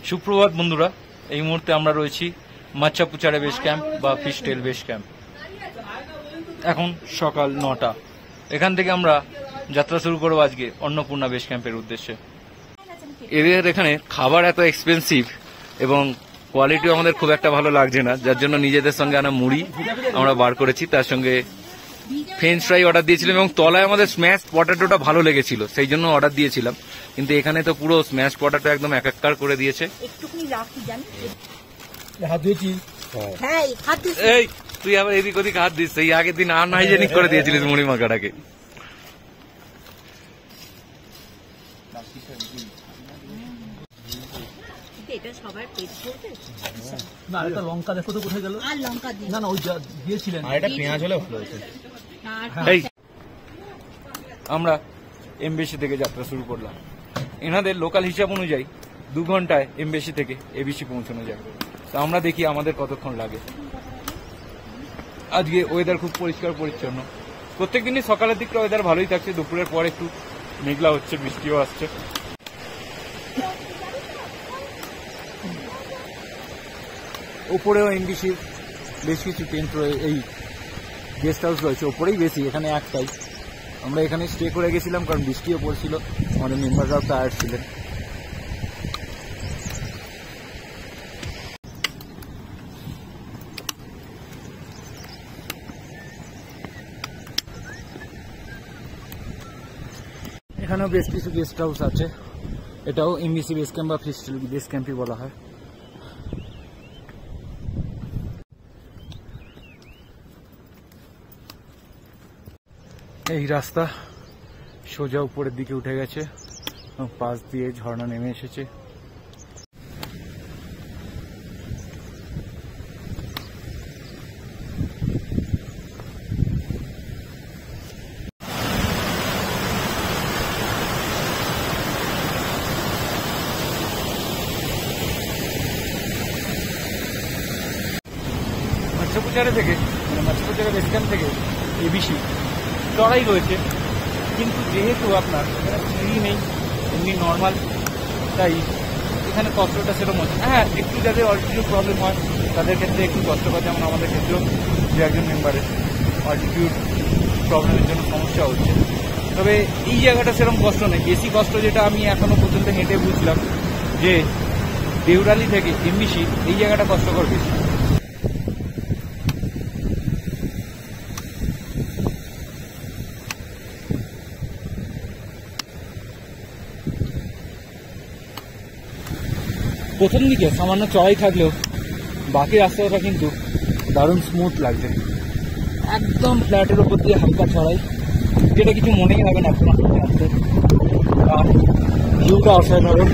সুপ্রভাত বন্ধুরা, এই মুহূর্তে আমরা রয়েছি মাচ্চাপুচারে বেস ক্যাম্প বা ফিশটেল বেস ক্যাম্প। এখন সকাল 9টা। এখান থেকে আমরা যাত্রা শুরু করবো আজকে অন্নপূর্ণা বেস ক্যাম্পের উদ্দেশ্যে। এদের এখানে খাবার এত এক্সপেন্সিভ এবং কোয়ালিটিও আমাদের খুব একটা ভালো লাগছে না, যার জন্য নিজেদের সঙ্গে আনা মুড়ি আমরা বার করেছি, তার সঙ্গে ফ্রেঞ্চ ফ্রাই অর্ডার দিয়েছিলাম এবং তলায় আমাদের স্ম্যাশ পটেটোটা ভালো লেগেছিল, সেই জন্য অর্ডার দিয়েছিলাম। কিন্তু এখানে তো পুরো স্ম্যাশ পটেটো একদম একাকার করে দিয়েছে। এই তুই আবার এদিক ওদিক হাত দিস, এই আগের দিন আনহাইজেনিক করে দিয়েছিলিস মুড়ি মাখাটাকে। লঙ্কা দেখো তো কোথায় গেল? না না, ওই দিয়েছিলেন, পেঁয়াজ হলে ভালো হয়েছে। আমরা এমবিসি থেকে যাত্রা শুরু করলাম। এনাদের লোকাল হিসাব অনুযায়ী 2 ঘন্টায় এমবিসি থেকে এবিসি পৌঁছানো যায়। তো আমরা দেখি আমাদের কতক্ষণ লাগে। আজকে ওয়েদার খুব পরিষ্কার পরিচ্ছন্ন। প্রত্যেকদিনই সকালের দিকটা ওয়েদার ভালোই থাকছে, দুপুরের পর একটু মেঘলা হচ্ছে, বৃষ্টিও আসছে। ওপরেও এমবিসির বেশ কিছু টেন্ট রয়েছে, এই গেস্ট হাউস রয়েছে, ওপরেই বেশি, এখানে একটাই। আমরা এখানে স্টে করে গেছিলাম কারণ বৃষ্টিও পড়ছিল, আমাদের মেম্বাররাও টায়ার্ড ছিলেন। এখানেও বেশ কিছু গেস্ট হাউস আছে, এটাও এমবিসি বেস ক্যাম্প বা ফিশটেল বেস ক্যাম্পই বলা হয়। এই রাস্তা সোজা উপরের দিকে উঠে গেছে, পাশ দিয়ে ঝর্ণা নেমে এসেছে। মাচ্চাপুচারে থেকে, মানে মাচ্চাপুচারে বেস ক্যাম্প থেকে এবিসি চড়াই রয়েছে, কিন্তু যেহেতু আপনার এখানে সিঁড়ি নেই, এমনি নর্মাল, তাই এখানে কষ্টটা সেরকম হচ্ছে। হ্যাঁ, একটু যাদের অল্টিটিউড প্রবলেম হয় তাদের ক্ষেত্রে একটু কষ্টকর, যেমন আমাদের ক্ষেত্রেও দু একজন মেম্বারের অল্টিটিউড প্রবলেমের জন্য সমস্যা হচ্ছে। তবে এই জায়গাটা সেরকম কষ্ট নেই। বেশি কষ্ট যেটা আমি এখনো পর্যন্ত হেঁটে বুঝলাম যে দেউরালি থেকে এমবিসি, এই জায়গাটা কষ্টকর বেশি। প্রথম দিকে সামান্য চড়াই থাকলেও বাকি রাস্তাটা কিন্তু দারুণ স্মুথ লাগছে, একদম ফ্ল্যাটের ওপর দিয়ে হালকা চড়াই, যেটা কিছু মনেই হবে না আপনার আসতে। আর ভিউটা অসাধারণ।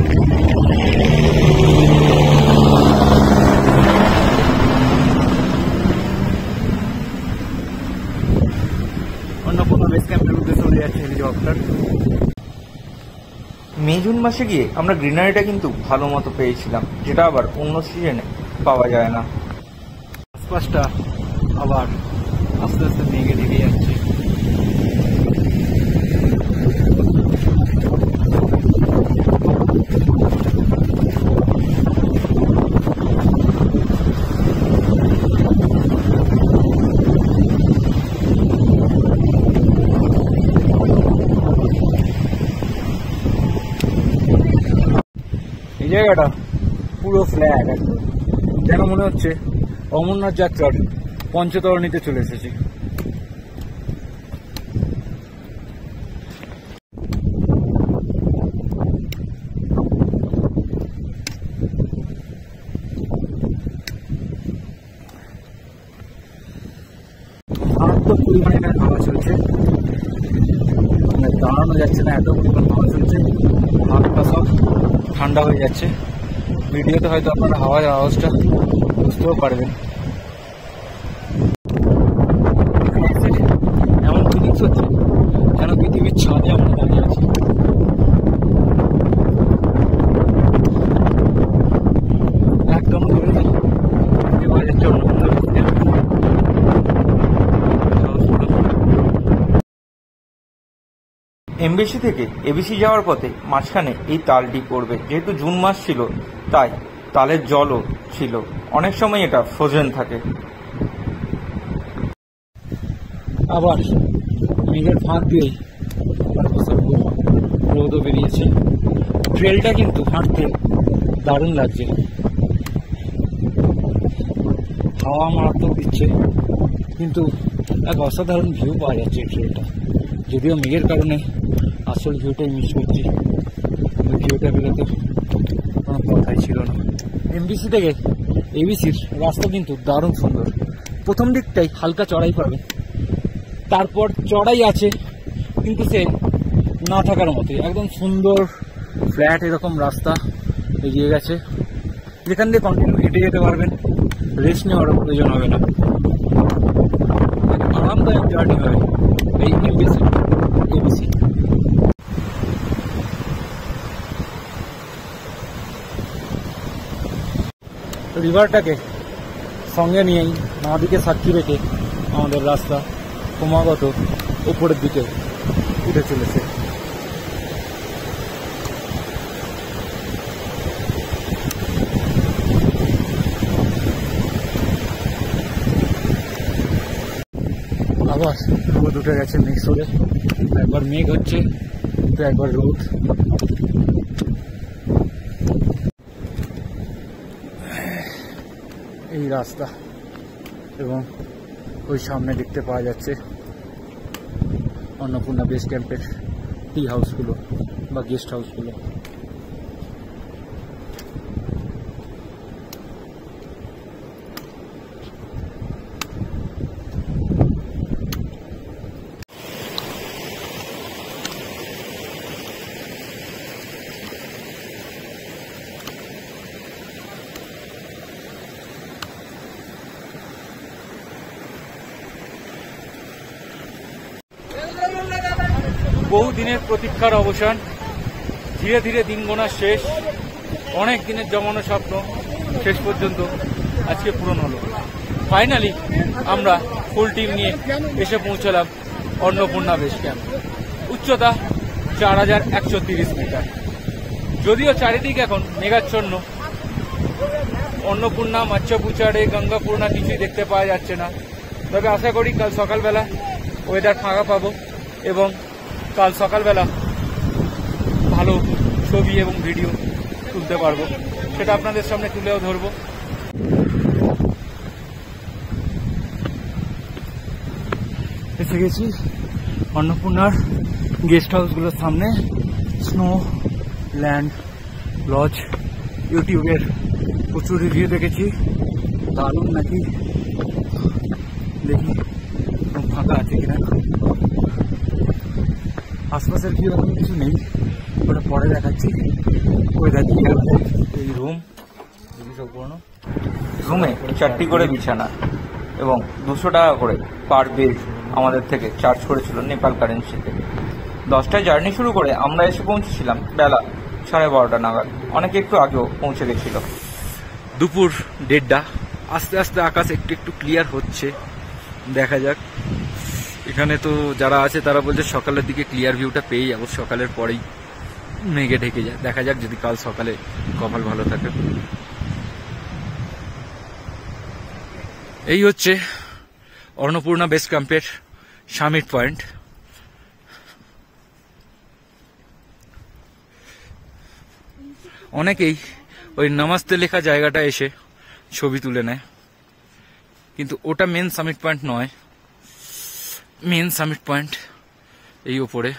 অন্নপূর্ণা বেস ক্যাম্পের উদ্দেশ্যে চলে যাচ্ছে হেলিকপ্টার। মে জুন মাসে গিয়ে আমরা গ্রিনারিটা কিন্তু ভালো মতো পেয়েছিলাম, যেটা আবার অন্য সিজনে পাওয়া যায় না। আশপাশটা আবার আস্তে আস্তে মেঘে ঢেকে যাচ্ছে। জায়গাটা পুরো ফ্ল্যাট, একদম যেন মনে হচ্ছে অমরনাথ যাত্রার পঞ্চতরণীতে চলে এসেছি। মারাত্মক পরিমাণে হাওয়া চলছে, দাঁড়ানো যাচ্ছে না, এত পরিমাণ হাওয়া চলছে, হাত পা সব ঠান্ডা হয়ে যাচ্ছে। ভিডিওতে হয়তো আপনারা হাওয়ার আওয়াজটা বুঝতেও পারবেন। এমন ফিলিংস হচ্ছে যেন পৃথিবীর ছাদে আমরা দাঁড়িয়ে আছি। একদম বাজার জন্য এমবিসি থেকে এবিসি যাওয়ার পথে মাঝখানে এই তালটি পড়বে। যেহেতু জুন মাস ছিল তাই তালের জলও ছিল, অনেক সময় এটা ফ্রোজেন থাকে। আবার মেঘের ফাঁক দিয়েই রোদও বেরিয়েছে। ট্রেলটা কিন্তু হাঁটতে দারুণ লাগছে, হাওয়া মারাত্মক দিচ্ছে, কিন্তু এক অসাধারণ ভিউ পাওয়া যাচ্ছে এই ট্রেলটা। যদিও মেঘের কারণে আসল ভিউটাই মিস করছি, ওই ভিউটা পেলে তো কোনো কথাই ছিল না। এমবিসি থেকে এবিসির রাস্তা কিন্তু দারুণ সুন্দর। প্রথম দিকটাই হালকা চড়াই পাবে, তারপর চড়াই আছে কিন্তু সে না থাকার মতোই, একদম সুন্দর ফ্ল্যাট এরকম রাস্তা এগিয়ে গেছে, যেখান দিয়ে কন্টিনিউ হেঁটে যেতে পারবেন, রেস্ট নেওয়ার প্রয়োজন হবে না, আরামদায়ক জার্নি হবে এই এবিসি। রিভারটাকে সঙ্গে নিয়েই নদীকে সাক্ষী রেখে আমাদের রাস্তা ক্রমাগত উপরের দিকে উঠে চলেছে। আবার রোদ উঠে গেছে মেঘ সরে, একবার মেঘ হচ্ছে তো একবার রোদ। এই রাস্তা এবং ওই সামনে দেখতে পাওয়া যাচ্ছে অন্নপূর্ণা বেস ক্যাম্পের টি হাউসগুলো বা গেস্ট হাউসগুলো। বহু দিনের প্রতীক্ষার অবসান, ধীরে ধীরে দিন গোনা শেষ, অনেক দিনের জমানো স্বপ্ন শেষ পর্যন্ত আজকে পূরণ হলো। ফাইনালি আমরা ফুল টিম নিয়ে এসে পৌঁছলাম অন্নপূর্ণা বেস ক্যাম্প। উচ্চতা 4130 মিটার। যদিও চারিদিক এখন মেঘাচ্ছন্ন, অন্নপূর্ণা, মাচ্চাপুচাড়ে, গঙ্গাপূর্ণা কিছুই দেখতে পাওয়া যাচ্ছে না, তবে আশা করি কাল সকালবেলা ওয়েদার ফাঁকা পাবো এবং কাল সকালবেলা ভালো ছবি এবং ভিডিও তুলতে পারবো, সেটা আপনাদের সামনে তুলেও ধরবো। এসে গেছি অন্নপূর্ণার গেস্ট হাউসগুলোর সামনে। স্নো ল্যান্ড লজ, ইউটিউবের প্রচুর রিভিউ দেখেছি, দারুণ নাকি, দেখি ফাঁকা আছে কিনা। আশপাশের ভিউ এখন কিছু নেই, ওটা পরে দেখাচ্ছি। এই রুম রুমে 4টি করে বিছানা এবং 200 টাকা করে পার বেড আমাদের থেকে চার্জ করেছিল নেপাল কারেন্সিতে। 10টায় জার্নি শুরু করে আমরা এসে পৌঁছেছিলাম বেলা 12:30 নাগাদ, অনেকে একটু আগেও পৌঁছে গেছিল। দুপুর 1:30, আস্তে আস্তে আকাশ একটু একটু ক্লিয়ার হচ্ছে, দেখা যাক। এখানে তো যারা আছে তারা বলছে সকালের দিকে ক্লিয়ার ভিউটা পেয়ে যাবো, সকালের পরেই মেঘে ঢেকে যায়, দেখা যাক যদি কাল সকালে কপাল ভালো থাকে। এই হচ্ছে অন্নপূর্ণা বেস ক্যাম্পের সামিট পয়েন্ট। অনেকেই ওই নমস্তে লেখা জায়গাটা এসে ছবি তুলে নেয়, কিন্তু ওটা মেন সামিট পয়েন্ট নয়। মেন সামিট পয়েন্ট এই উপরে।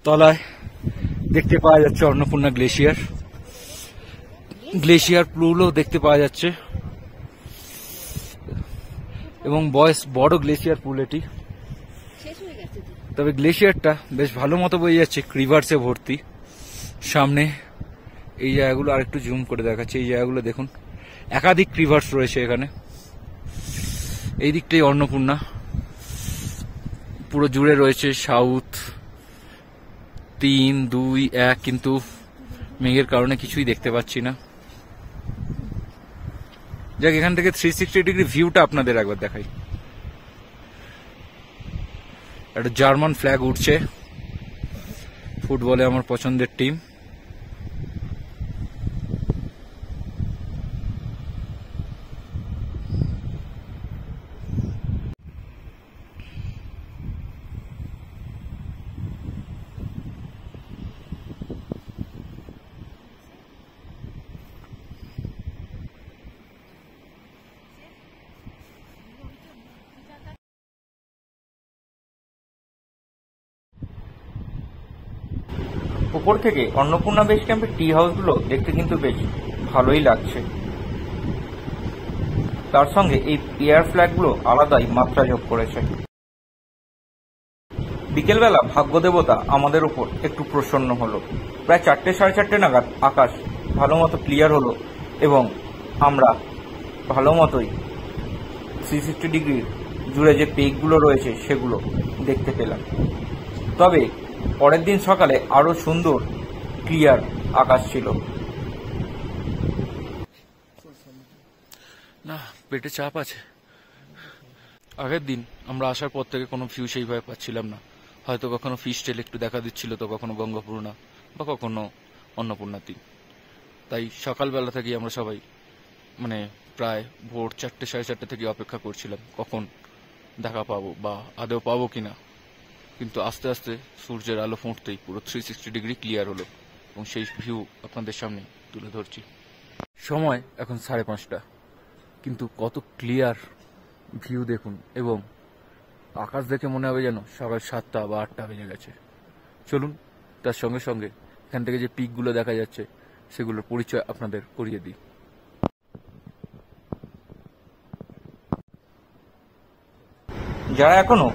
তলায় দেখতে পাওয়া যাচ্ছে অন্নপূর্ণা গ্লেশিয়ার, গ্লেশিয়ার পুলও দেখতে পাওয়া যাচ্ছে এবং বড় গ্লেশিয়ার পুল এটি। তবে গ্লেশিয়ারটা বেশ ভালো মতো বয়ে যাচ্ছে, ক্রিভার্সে ভর্তি। সামনে এই জায়গাগুলো আরেকটু জুম করে দেখাচ্ছে। এই জায়গাগুলো দেখুন, একাধিক রিভার্স রয়েছে এখানে। এই দিকটাই অন্নপূর্ণা, পুরো জুড়ে রয়েছে সাউথ 3, 2, 1, কিন্তু মেঘের কারণে কিছুই দেখতে পাচ্ছি না। যাক, এখান থেকে 360 ডিগ্রি ভিউটা আপনাদের একবার দেখাই। একটা জার্মান ফ্ল্যাগ উঠছে, ফুটবলে আমার পছন্দের টিম। উপর থেকে অন্নপূর্ণা বেস ক্যাম্পের টি হাউসগুলো দেখতে কিন্তু বেশ ভালোই লাগছে। তার সঙ্গে এই এয়ার ফ্ল্যাগগুলো আলাদাই মাত্রা যোগ করেছে। বিকেলবেলা ভাগ্যদেবতা আমাদের উপর একটু প্রসন্ন হলো। প্রায় 4টে, 4:30 নাগাদ আকাশ ভালো মতো ক্লিয়ার হলো এবং আমরা ভালো মতোই 360 ডিগ্রির জুড়ে যে পেকগুলো রয়েছে সেগুলো দেখতে পেলাম। তবে পরের দিন সকালে আরো সুন্দর ক্লিয়ার আকাশ ছিল। না, পেটে চাপ আছে। আগের দিন আমরা আসার পর থেকে কোনো ভিউ সেইভাবে পাচ্ছিলাম না। হয়তো কখনো ফিশ টেল একটু দেখা দিচ্ছিল, তো কখনো গঙ্গাপূর্ণা বা কখনো অন্নপূর্ণাতি। তাই সকালবেলা থেকেই আমরা সবাই প্রায় ভোর 4টে, 4:30 থেকে অপেক্ষা করছিলাম কখন দেখা পাবো বা আদৌ পাবো কিনা। কিন্তু আস্তে আস্তে সূর্যের আলো ফুটতেই পুরো 360 ডিগ্রি ক্লিয়ার হলো এবং সেই ভিউ আপনাদের সামনে তুলে ধরছি। সময় এখন 5:30, কিন্তু কত ক্লিয়ার ভিউ দেখুন, এবং আকাশ দেখে মনে হবে যেন সকাল 7টা বা 8টা বেজে গেছে। চলুন তার সঙ্গে সঙ্গে এখান থেকে যে পিকগুলো দেখা যাচ্ছে সেগুলোর পরিচয় আপনাদের করিয়ে দিই। যারা এখনো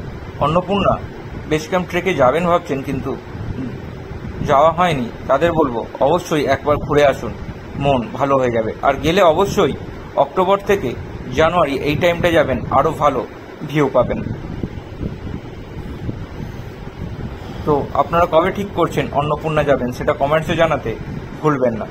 অন্নপূর্ণা বেস ক্যাম্প ট্রেকে যাবেন ভাবছেন কিন্তু যাওয়া হয়নি, তাদের বলবো অবশ্যই একবার ঘুরে আসুন, মন ভালো হয়ে যাবে। আর গেলে অবশ্যই অক্টোবর থেকে জানুয়ারি এই টাইমটা যাবেন, আরো ভালো ভিউ পাবেন। তো আপনারা কবে ঠিক করছেন অন্নপূর্ণা যাবেন সেটা কমেন্টসে জানাতে ভুলবেন না।